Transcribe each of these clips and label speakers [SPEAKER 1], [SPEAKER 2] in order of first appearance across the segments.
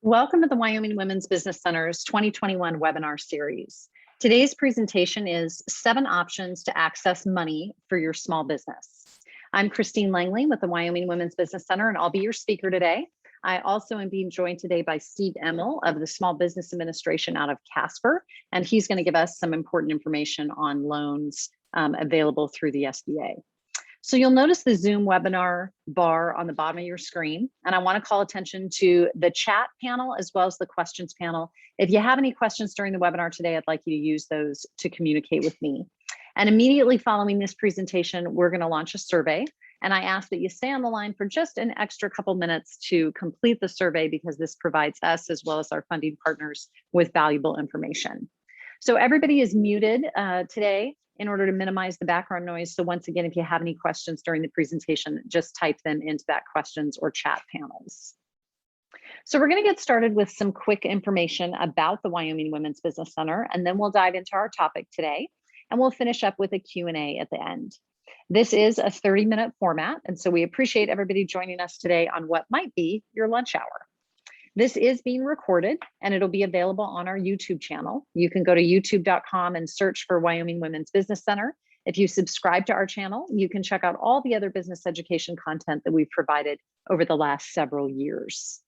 [SPEAKER 1] Welcome to the Wyoming Women's Business Center's 2021 webinar series. Today's presentation is 7 options to access money for your small business. I'm Christine Langley with the Wyoming Women's Business Center, and I'll be your speaker today. I also am being joined today by Steve Emmel of the Small Business Administration out of Casper, and he's going to give us some important information on loans available through the SBA. So you'll notice the Zoom webinar bar on the bottom of your screen, and I want to call attention to the chat panel as well as the questions panel. If you have any questions during the webinar today, I'd like you to use those to communicate with me. And immediately following this presentation, we're going to launch a survey, and I ask that you stay on the line for just an extra couple minutes to complete the survey because this provides us as well as our funding partners with valuable information. So everybody is muted today in order to minimize the background noise. So once again, if you have any questions during the presentation, just type them into that questions or chat panels. So we're going to get started with some quick information about the Wyoming Women's Business Center, and then we'll dive into our topic today, and we'll finish up with a Q&A at the end. This is a 30-minute format, and so we appreciate everybody joining us today on what might be your lunch hour. This is being recorded and it'll be available on our YouTube channel. You can go to youtube.com and search for Wyoming Women's Business Center. If you subscribe to our channel, you can check out all the other business education content that we've provided over the last several years.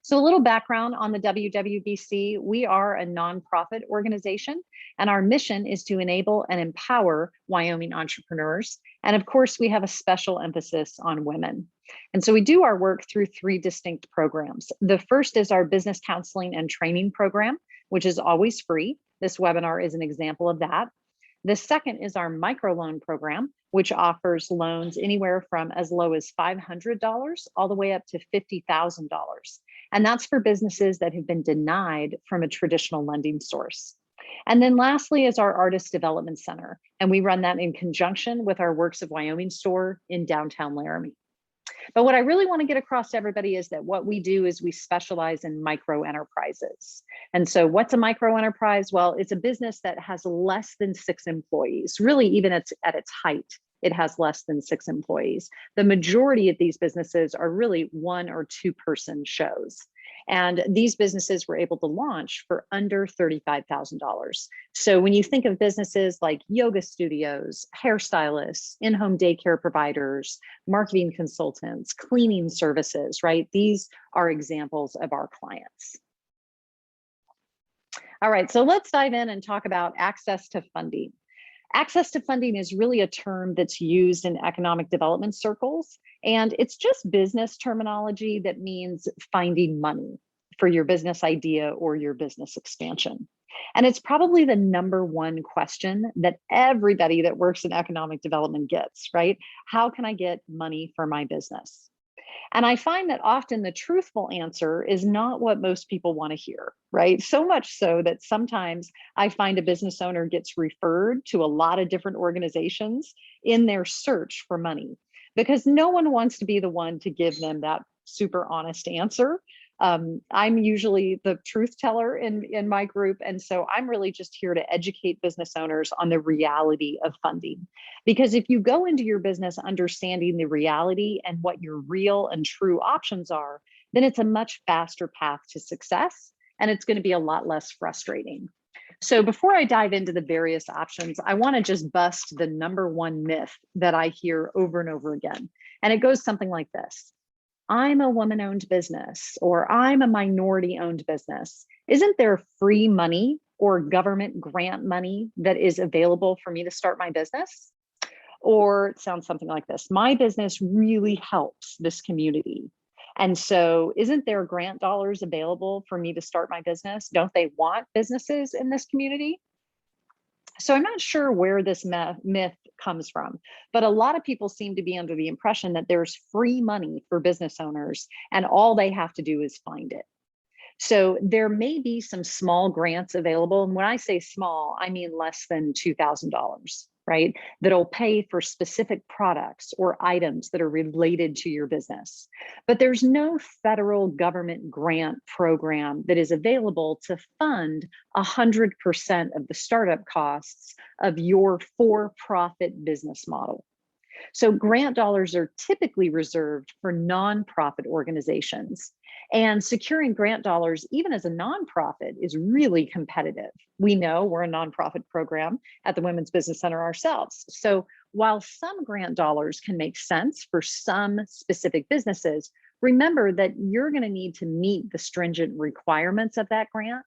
[SPEAKER 1] So a little background on the WWBC. We are a nonprofit organization, and our mission is to enable and empower Wyoming entrepreneurs. And of course, we have a special emphasis on women. And so we do our work through 3 distinct programs. The first is our business counseling and training program, which is always free. This webinar is an example of that. The second is our microloan program, which offers loans anywhere from as low as $500 all the way up to $50,000. And that's for businesses that have been denied from a traditional lending source. And then lastly is our Artist Development Center, and we run that in conjunction with our Works of Wyoming store in downtown Laramie. But what I really want to get across to everybody is that what we do is we specialize in micro enterprises. And so what's a micro enterprise? Well, it's a business that has less than 6 employees. Really, even at its height, it has less than 6 employees. The majority of these businesses are really 1 or 2 person shows. And these businesses were able to launch for under $35,000. So when you think of businesses like yoga studios, hairstylists, in-home daycare providers, marketing consultants, cleaning services, right? These are examples of our clients. All right, so let's dive in and talk about access to funding. Access to funding is really a term that's used in economic development circles, and it's just business terminology that means finding money for your business idea or your business expansion. And it's probably the #1 question that everybody that works in economic development gets, right? How can I get money for my business? And I find that often the truthful answer is not what most people want to hear, right? So much so that sometimes I find a business owner gets referred to a lot of different organizations in their search for money because no one wants to be the one to give them that super honest answer. I'm usually the truth teller in my group. And so I'm really just here to educate business owners on the reality of funding. Because if you go into your business understanding the reality and what your real and true options are, then it's a much faster path to success. And it's going to be a lot less frustrating. So before I dive into the various options, I want to just bust the #1 myth that I hear over and over again. And it goes something like this. I'm a woman-owned business, or I'm a minority-owned business. Isn't there free money or government grant money that is available for me to start my business? Or it sounds something like this. My business really helps this community. And so isn't there grant dollars available for me to start my business? Don't they want businesses in this community? So I'm not sure where this myth comes from, but a lot of people seem to be under the impression that there's free money for business owners and all they have to do is find it. So there may be some small grants available. And when I say small, I mean less than $2,000, right? That'll pay for specific products or items that are related to your business. But there's no federal government grant program that is available to fund 100% of the startup costs of your for-profit business model. So grant dollars are typically reserved for nonprofit organizations. And securing grant dollars, even as a nonprofit, is really competitive. We know we're a nonprofit program at the Women's Business Center ourselves. So while some grant dollars can make sense for some specific businesses, remember that you're going to need to meet the stringent requirements of that grant.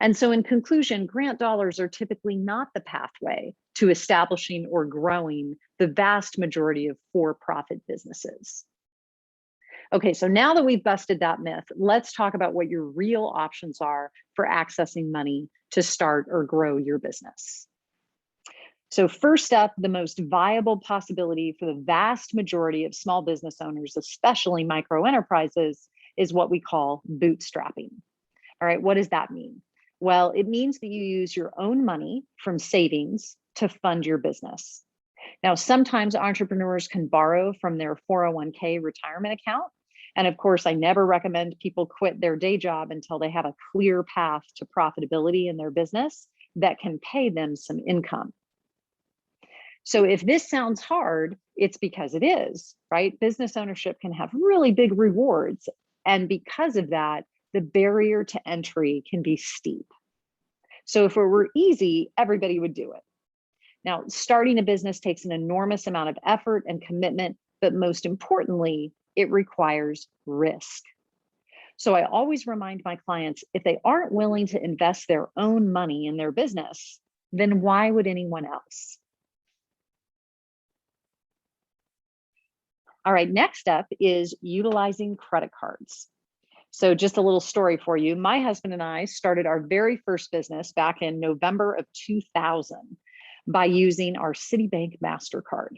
[SPEAKER 1] And so in conclusion, grant dollars are typically not the pathway to establishing or growing the vast majority of for-profit businesses. Okay, so now that we've busted that myth, let's talk about what your real options are for accessing money to start or grow your business. So first up, the most viable possibility for the vast majority of small business owners, especially micro enterprises, is what we call bootstrapping. All right, what does that mean? Well, it means that you use your own money from savings to fund your business. Now, sometimes entrepreneurs can borrow from their 401k retirement account. And of course, I never recommend people quit their day job until they have a clear path to profitability in their business that can pay them some income. So if this sounds hard, it's because it is, right? Business ownership can have really big rewards. And because of that, the barrier to entry can be steep. So if it were easy, everybody would do it. Now, starting a business takes an enormous amount of effort and commitment, but most importantly, it requires risk. So I always remind my clients, if they aren't willing to invest their own money in their business, then why would anyone else? All right, next up is utilizing credit cards. So just a little story for you. My husband and I started our very first business back in November of 2000 by using our Citibank MasterCard.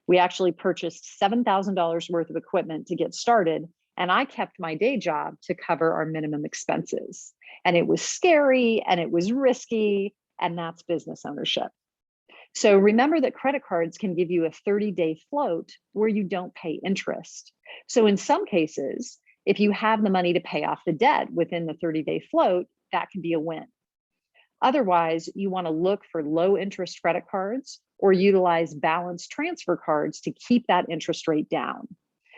[SPEAKER 1] We actually purchased $7,000 worth of equipment to get started, and I kept my day job to cover our minimum expenses. And it was scary and it was risky, and that's business ownership. So remember that credit cards can give you a 30-day float where you don't pay interest. So in some cases, if you have the money to pay off the debt within the 30-day float, that can be a win. Otherwise, you want to look for low interest credit cards or utilize balance transfer cards to keep that interest rate down.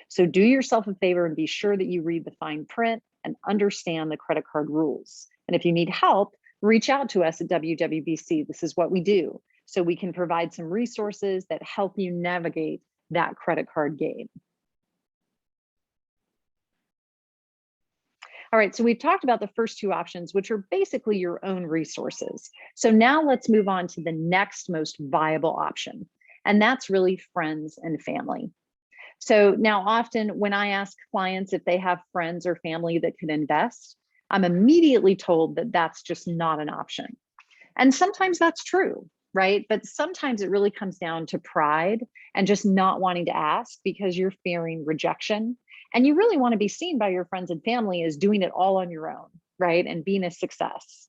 [SPEAKER 1] So do yourself a favor and be sure that you read the fine print and understand the credit card rules. And if you need help, reach out to us at WWBC. This is what we do. So we can provide some resources that help you navigate that credit card game. All right, so we've talked about the first two options, which are basically your own resources. So now let's move on to the next most viable option, and that's really friends and family. So now often when I ask clients if they have friends or family that could invest, I'm immediately told that that's just not an option. And sometimes that's true, right? But sometimes it really comes down to pride and just not wanting to ask because you're fearing rejection. And you really want to be seen by your friends and family as doing it all on your own, right? And being a success.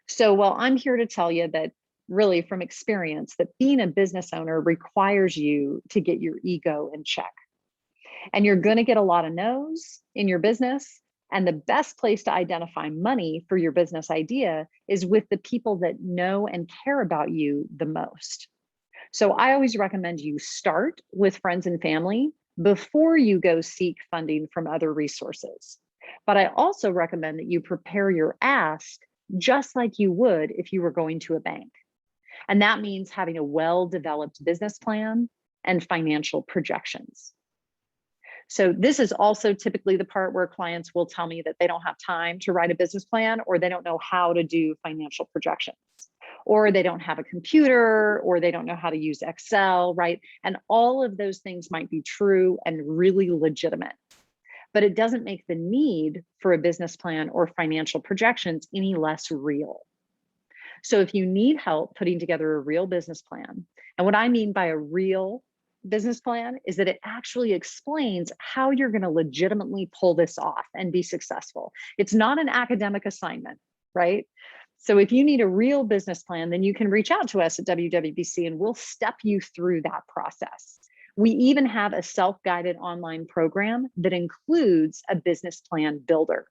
[SPEAKER 1] So, well, I'm here to tell you that really from experience that being a business owner requires you to get your ego in check. And you're going to get a lot of no's in your business. And the best place to identify money for your business idea is with the people that know and care about you the most. So I always recommend you start with friends and family before you go seek funding from other resources. But I also recommend that you prepare your ask just like you would if you were going to a bank. And that means having a well-developed business plan and financial projections. So this is also typically the part where clients will tell me that they don't have time to write a business plan, or they don't know how to do financial projections, or they don't have a computer, or they don't know how to use Excel, right? And all of those things might be true and really legitimate, but it doesn't make the need for a business plan or financial projections any less real. So if you need help putting together a real business plan, and what I mean by a real business plan is that it actually explains how you're going to legitimately pull this off and be successful. It's not an academic assignment, right? So if you need a real business plan, then you can reach out to us at WWBC and we'll step you through that process. We even have a self-guided online program that includes a business plan builder,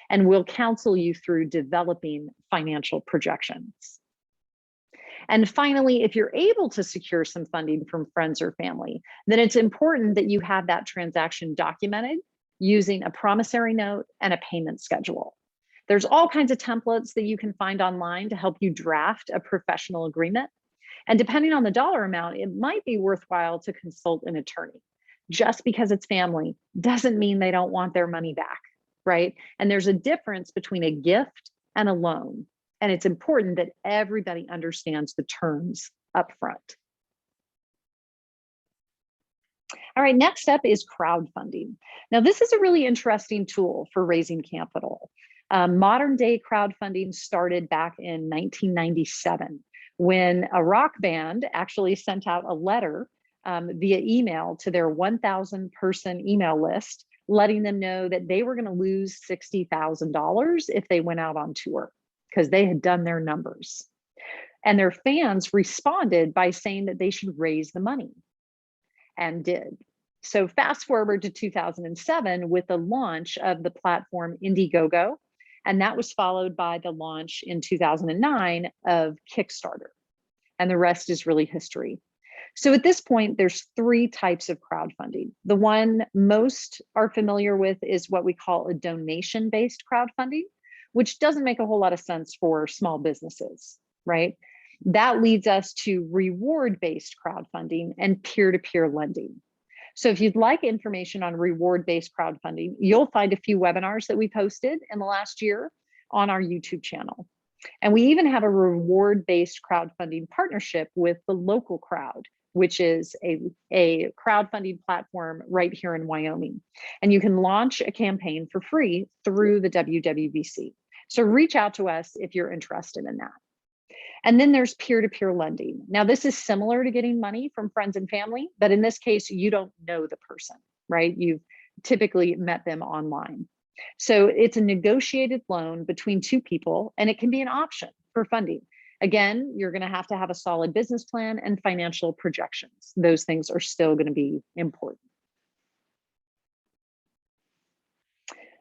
[SPEAKER 1] and we'll counsel you through developing financial projections. And finally, if you're able to secure some funding from friends or family, then it's important that you have that transaction documented using a promissory note and a payment schedule. There's all kinds of templates that you can find online to help you draft a professional agreement. And depending on the dollar amount, it might be worthwhile to consult an attorney. Just because it's family doesn't mean they don't want their money back, right? And there's a difference between a gift and a loan. And it's important that everybody understands the terms up front. All right, next up is crowdfunding. Now, this is a really interesting tool for raising capital. Modern day crowdfunding started back in 1997 when a rock band actually sent out a letter via email to their 1,000 person email list, letting them know that they were going to lose $60,000 if they went out on tour because they had done their numbers. And their fans responded by saying that they should raise the money, and did. So fast forward to 2007 with the launch of the platform Indiegogo, and that was followed by the launch in 2009 of Kickstarter. And the rest is really history. So at this point, there's three types of crowdfunding. The one most are familiar with is what we call a donation-based crowdfunding, which doesn't make a whole lot of sense for small businesses, right? That leads us to reward-based crowdfunding and peer-to-peer lending. So if you'd like information on reward-based crowdfunding, you'll find a few webinars that we posted in the last year on our YouTube channel. And we even have a reward-based crowdfunding partnership with the Local Crowd, which is a crowdfunding platform right here in Wyoming. And you can launch a campaign for free through the WWBC. So reach out to us if you're interested in that. And then there's peer-to-peer lending. Now, this is similar to getting money from friends and family, but in this case, you don't know the person, right? You've typically met them online. So it's a negotiated loan between two people, and it can be an option for funding. Again, you're going to have a solid business plan and financial projections. Those things are still going to be important.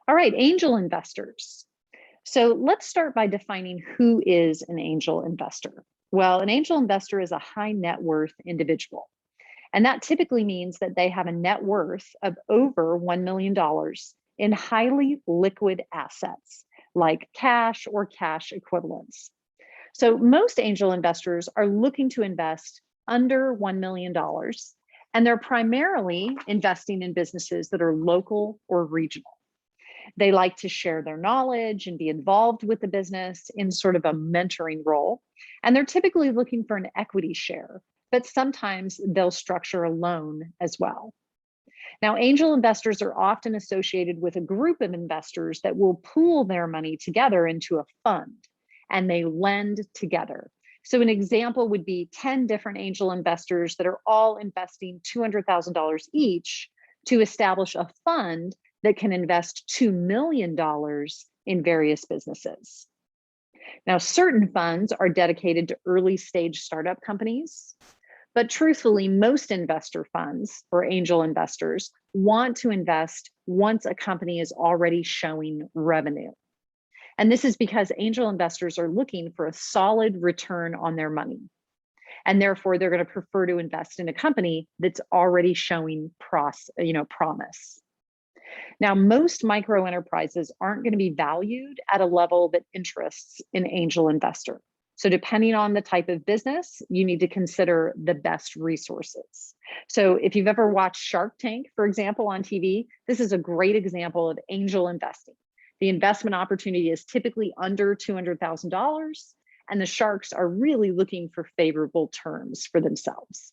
[SPEAKER 1] All right, angel investors. So let's start by defining who is an angel investor. Well, an angel investor is a high net worth individual. And that typically means that they have a net worth of over $1 million in highly liquid assets like cash or cash equivalents. So most angel investors are looking to invest under $1 million, and they're primarily investing in businesses that are local or regional. They like to share their knowledge and be involved with the business in sort of a mentoring role. And they're typically looking for an equity share, but sometimes they'll structure a loan as well. Now, angel investors are often associated with a group of investors that will pool their money together into a fund, and they lend together. So an example would be 10 different angel investors that are all investing $200,000 each to establish a fund that can invest $2 million in various businesses. Now, certain funds are dedicated to early stage startup companies, but truthfully, most investor funds or angel investors want to invest once a company is already showing revenue. And this is because angel investors are looking for a solid return on their money. And therefore, they're going to prefer to invest in a company that's already showing promise. Now, most micro enterprises aren't going to be valued at a level that interests an angel investor. So depending on the type of business, you need to consider the best resources. So if you've ever watched Shark Tank, for example, on TV, this is a great example of angel investing. The investment opportunity is typically under $200,000, and the sharks are really looking for favorable terms for themselves.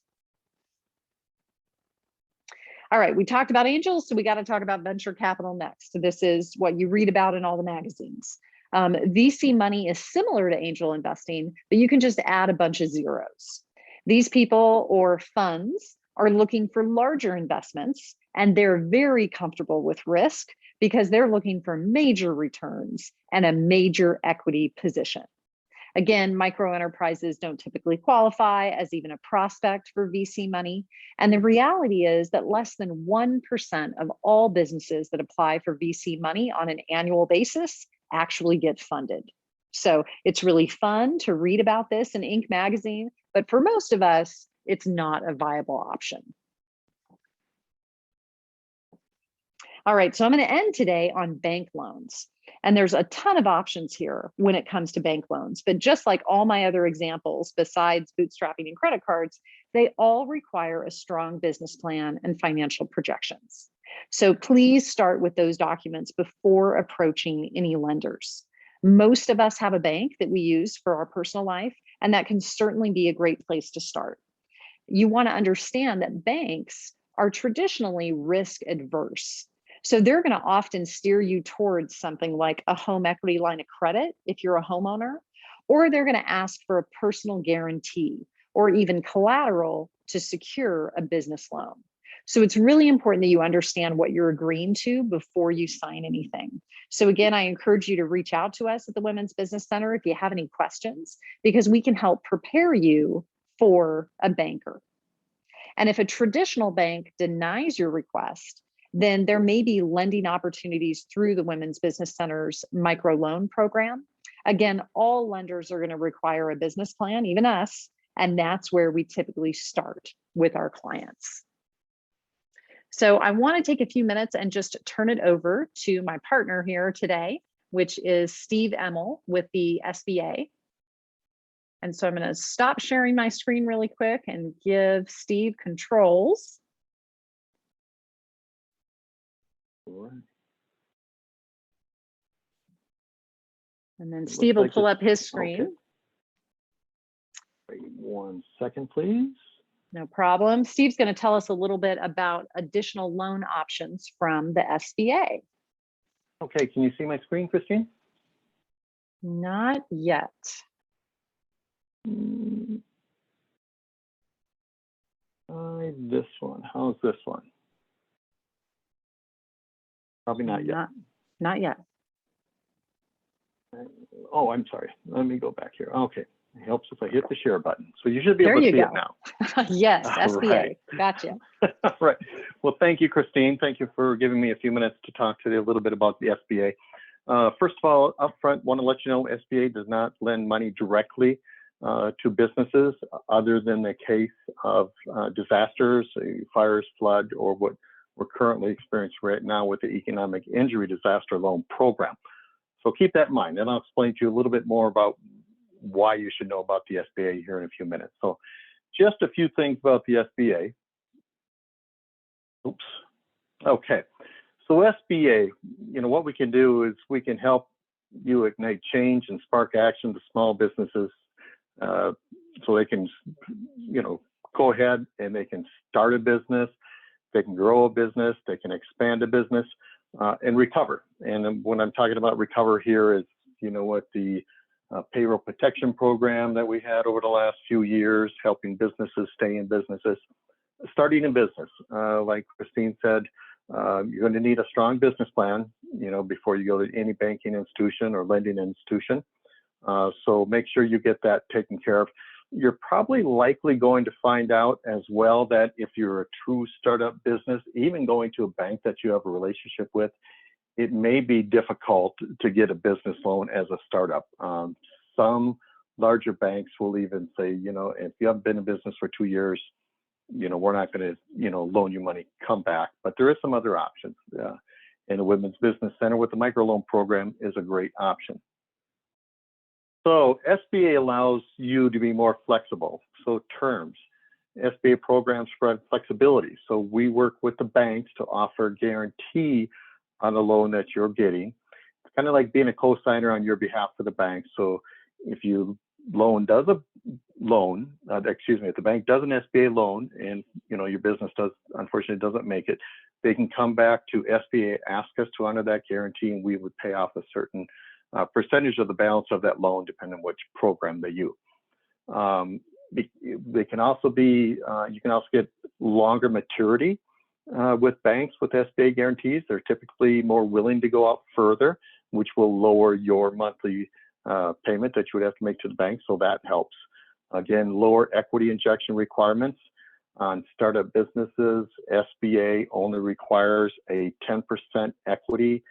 [SPEAKER 1] All right, we talked about angels, so we got to talk about venture capital next. So this is what you read about in all the magazines. VC money is similar to angel investing, but you can just add a bunch of zeros. These people or funds are looking for larger investments, and they're very comfortable with risk because they're looking for major returns and a major equity position. Again, micro enterprises don't typically qualify as even a prospect for VC money. And the reality is that less than 1% of all businesses that apply for VC money on an annual basis actually get funded. So it's really fun to read about this in Inc. magazine, but for most of us, it's not a viable option. All right, so I'm going to end today on bank loans. And there's a ton of options here when it comes to bank loans. But just like all my other examples, besides bootstrapping and credit cards, they all require a strong business plan and financial projections. So please start with those documents before approaching any lenders. Most of us have a bank that we use for our personal life, and that can certainly be a great place to start. You want to understand that banks are traditionally risk adverse. So they're going to often steer you towards something like a home equity line of credit if you're a homeowner, or they're going to ask for a personal guarantee or even collateral to secure a business loan. So it's really important that you understand what you're agreeing to before you sign anything. So again, I encourage you to reach out to us at the Women's Business Center if you have any questions, because we can help prepare you for a banker. And if a traditional bank denies your request, then there may be lending opportunities through the Women's Business Center's microloan program. Again, all lenders are going to require a business plan, even us, and that's where we typically start with our clients. So I want to take a few minutes and just turn it over to my partner here today, which is Steve Emmel with the SBA. And so I'm going to stop sharing my screen really quick and give Steve controls. And then Steve will pull up his screen.
[SPEAKER 2] Okay. Wait 1 second, please.
[SPEAKER 1] No problem. Steve's going to tell us a little bit about additional loan options from the SBA.
[SPEAKER 2] Okay, can you see my screen, Christine?
[SPEAKER 1] Not yet.
[SPEAKER 2] This one. How's this one? Probably not yet.
[SPEAKER 1] Not yet.
[SPEAKER 2] Oh, I'm sorry. Let me go back here. Okay. It helps if I hit the share button. So you should be able to see it now.
[SPEAKER 1] Yes,
[SPEAKER 2] All
[SPEAKER 1] SBA.
[SPEAKER 2] right.
[SPEAKER 1] Gotcha.
[SPEAKER 2] Right. Well, thank you, Christine. Thank you for giving me a few minutes to talk to you a little bit about the SBA. First of all, up front, want to let you know SBA does not lend money directly to businesses other than the case of disasters, fires, flood, or what we're currently experiencing right now with the Economic Injury Disaster Loan Program. So keep that in mind, and I'll explain to you a little bit more about why you should know about the SBA here in a few minutes. So just a few things about the SBA. Oops. Okay. So SBA, what we can do is we can help you ignite change and spark action to small businesses so they can, go ahead and they can start a business, they can grow a business, they can expand a business and recover. And when I'm talking about recover here is, the payroll protection program that we had over the last few years, helping businesses stay in businesses, starting a business. Like Christine said, you're going to need a strong business plan, before you go to any banking institution or lending institution. So make sure you get that taken care of. You're probably likely going to find out as well that if you're a true startup business, even going to a bank that you have a relationship with, it may be difficult to get a business loan as a startup. Some larger banks will even say, if you haven't been in business for 2 years, we're not going to, loan you money, come back. But there is some other options. And the Women's Business Center with the microloan program is a great option. So SBA allows you to be more flexible. So terms, SBA programs provide flexibility. So we work with the banks to offer guarantee on the loan that you're getting. It's kind of like being a co-signer on your behalf for the bank. So if you if the bank does an SBA loan and your business unfortunately doesn't make it, they can come back to SBA, ask us to honor that guarantee, and we would pay off a certain percentage of the balance of that loan, depending on which program they use. They can also be, you can also get longer maturity with banks with SBA guarantees. They're typically more willing to go out further, which will lower your monthly payment that you would have to make to the bank. So that helps. Again, lower equity injection requirements on startup businesses. SBA only requires a 10% equity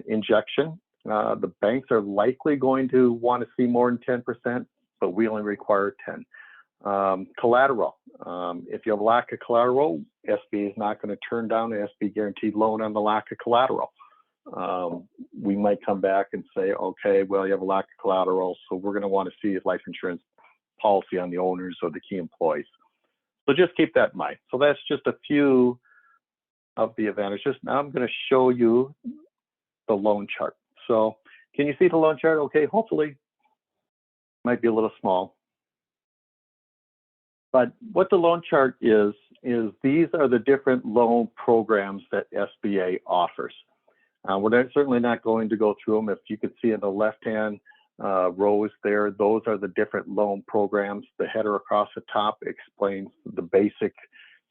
[SPEAKER 2] injection The banks are likely going to want to see more than 10%, but we only require 10. Collateral. If you have a lack of collateral, SBA is not going to turn down an SBA guaranteed loan on the lack of collateral. We might come back and say, okay, well, you have a lack of collateral, so we're going to want to see a life insurance policy on the owners or the key employees. So just keep that in mind. So that's just a few of the advantages. Now I'm going to show you the loan chart. So can you see the loan chart? Okay, hopefully, might be a little small. But what the loan chart is these are the different loan programs that SBA offers. We're certainly not going to go through them. If you could see in the left-hand rows there, those are the different loan programs. The header across the top explains the basic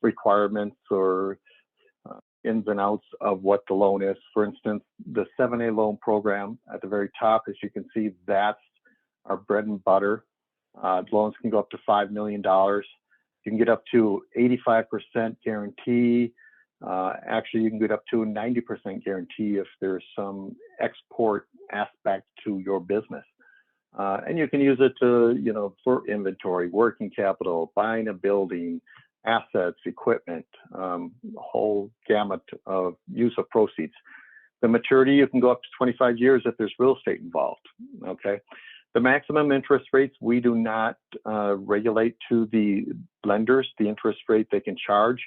[SPEAKER 2] requirements or ins and outs of what the loan is. For instance, the 7A loan program at the very top, as you can see, that's our bread and butter. Loans can go up to $5 million. You can get up to 85% guarantee. Actually, you can get up to a 90% guarantee if there's some export aspect to your business. And you can use it to, for inventory, working capital, buying a building, assets, equipment, a whole gamut of use of proceeds. The maturity, you can go up to 25 years if there's real estate involved, okay? The maximum interest rates, we do not regulate to the lenders, the interest rate they can charge.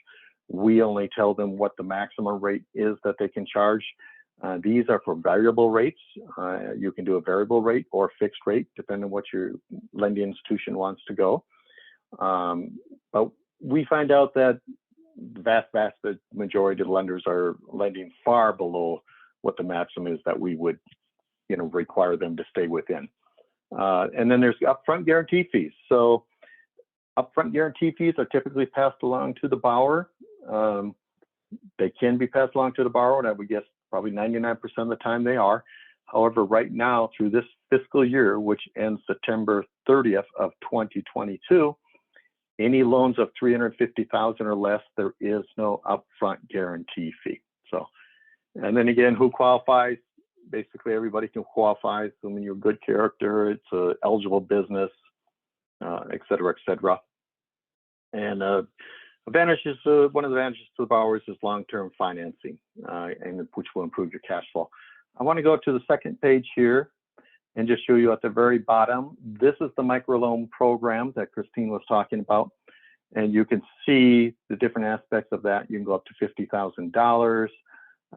[SPEAKER 2] We only tell them what the maximum rate is that they can charge. These are for variable rates. You can do a variable rate or fixed rate, depending on what your lending institution wants to go. But we find out that the vast majority of the lenders are lending far below what the maximum is that we would, require them to stay within. And then there's upfront guarantee fees. So upfront guarantee fees are typically passed along to the borrower. They can be passed along to the borrower, and I would guess probably 99% of the time they are. However, right now through this fiscal year, which ends September 30th of 2022, any loans of $350,000 or less, there is no upfront guarantee fee. So, and then again, who qualifies? Basically, everybody can qualify. So when you're good character, it's an eligible business, et cetera, et cetera. And advantages, one of the advantages to the borrowers is long-term financing, and which will improve your cash flow. I want to go to the second page here and just show you at the very bottom. This is the microloan program that Christine was talking about. And you can see the different aspects of that. You can go up to $50,000. You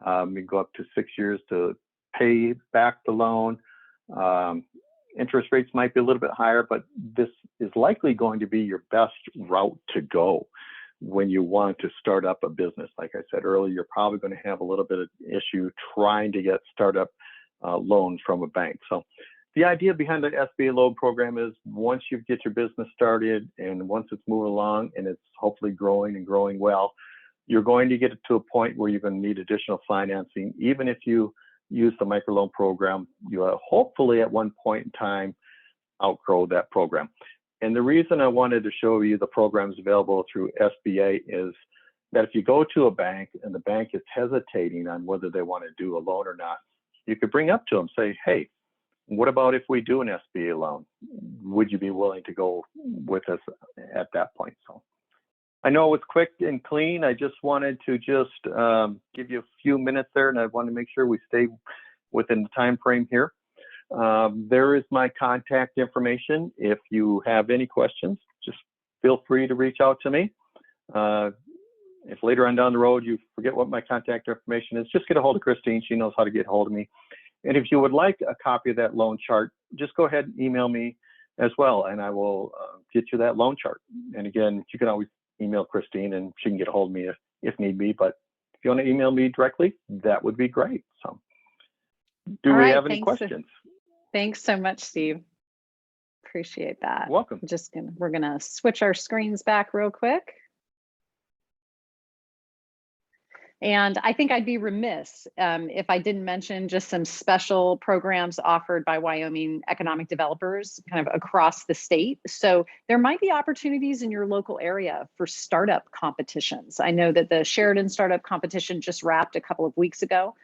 [SPEAKER 2] can go up to 6 years to pay back the loan. Interest rates might be a little bit higher, but this is likely going to be your best route to go when you want to start up a business. Like I said earlier, you're probably going to have a little bit of issue trying to get startup loans from a bank. So the idea behind the SBA loan program is once you get your business started and once it's moving along and it's hopefully growing and growing well, you're going to get it to a point where you're going to need additional financing. Even if you use the microloan program, you hopefully at one point in time outgrow that program. And the reason I wanted to show you the programs available through SBA is that if you go to a bank and the bank is hesitating on whether they want to do a loan or not, you could bring up to them, say, hey, what about if we do an SBA loan? Would you be willing to go with us at that point? So I know it was quick and clean. I just wanted to give you a few minutes there, and I want to make sure we stay within the time frame here. There is my contact information. If you have any questions, just feel free to reach out to me. If later on down the road you forget what my contact information is, just get a hold of Christine. She knows how to get a hold of me. And if you would like a copy of that loan chart, just go ahead and email me as well, and I will get you that loan chart. And again, you can always email Christine and she can get a hold of me if need be. But if you want to email me directly, that would be great. So do we have any questions?
[SPEAKER 1] Thanks so much, Steve. Appreciate that.
[SPEAKER 2] You're welcome.
[SPEAKER 1] We're gonna switch our screens back real quick. And I think I'd be remiss if I didn't mention just some special programs offered by Wyoming economic developers kind of across the state. So there might be opportunities in your local area for startup competitions. I know that the Sheridan startup competition just wrapped a couple of weeks ago.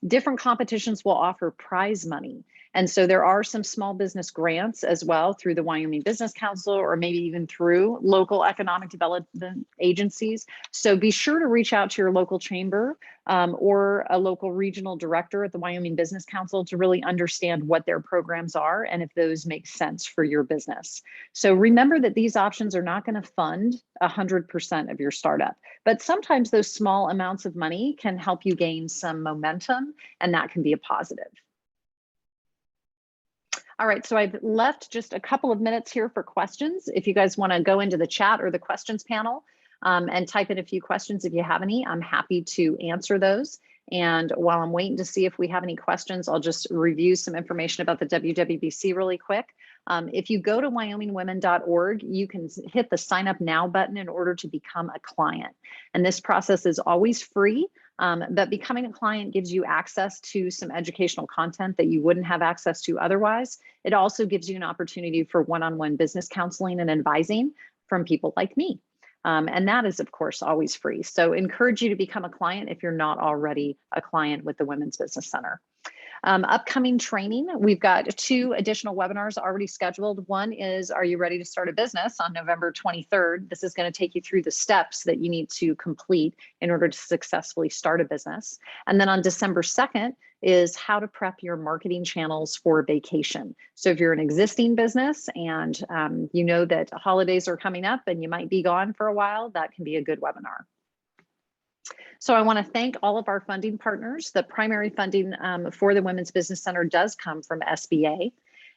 [SPEAKER 1] Different competitions will offer prize money. And so there are some small business grants as well through the Wyoming Business Council, or maybe even through local economic development agencies. So be sure to reach out to your local chamber or a local regional director at the Wyoming Business Council to really understand what their programs are and if those make sense for your business. So remember that these options are not going to fund 100% of your startup, but sometimes those small amounts of money can help you gain some momentum, and that can be a positive. All right, so I've left just a couple of minutes here for questions. If you guys want to go into the chat or the questions panel and type in a few questions if you have any, I'm happy to answer those. And while I'm waiting to see if we have any questions, I'll just review some information about the WWBC really quick. If you go to wyomingwomen.org, you can hit the sign up now button in order to become a client. And this process is always free. But becoming a client gives you access to some educational content that you wouldn't have access to otherwise. It also gives you an opportunity for one-on-one business counseling and advising from people like me. And that is, of course, always free. So encourage you to become a client if you're not already a client with the Women's Business Center. Upcoming training, we've got 2 additional webinars already scheduled. One is, are you ready to start a business, on November 23rd. This is going to take you through the steps that you need to complete in order to successfully start a business. And then on December 2nd is how to prep your marketing channels for vacation. So if you're an existing business and you know that holidays are coming up and you might be gone for a while, that can be a good webinar. So I want to thank all of our funding partners. The primary funding for the Women's Business Center does come from SBA.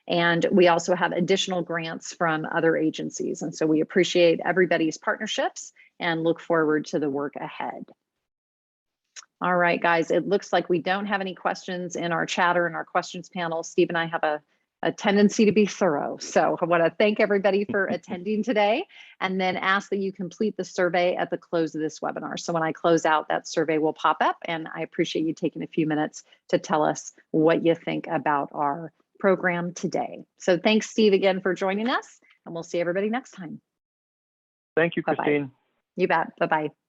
[SPEAKER 1] And we also have additional grants from other agencies. And so we appreciate everybody's partnerships and look forward to the work ahead. All right, guys, it looks like we don't have any questions in our chat or in our questions panel. Steve and I have a tendency to be thorough. So I want to thank everybody for attending today, and then ask that you complete the survey at the close of this webinar. So when I close out, that survey will pop up, and I appreciate you taking a few minutes to tell us what you think about our program today. So thanks, Steve, again for joining us, and we'll see everybody next time.
[SPEAKER 2] Thank you, Christine.
[SPEAKER 1] Bye-bye. You bet. Bye-bye.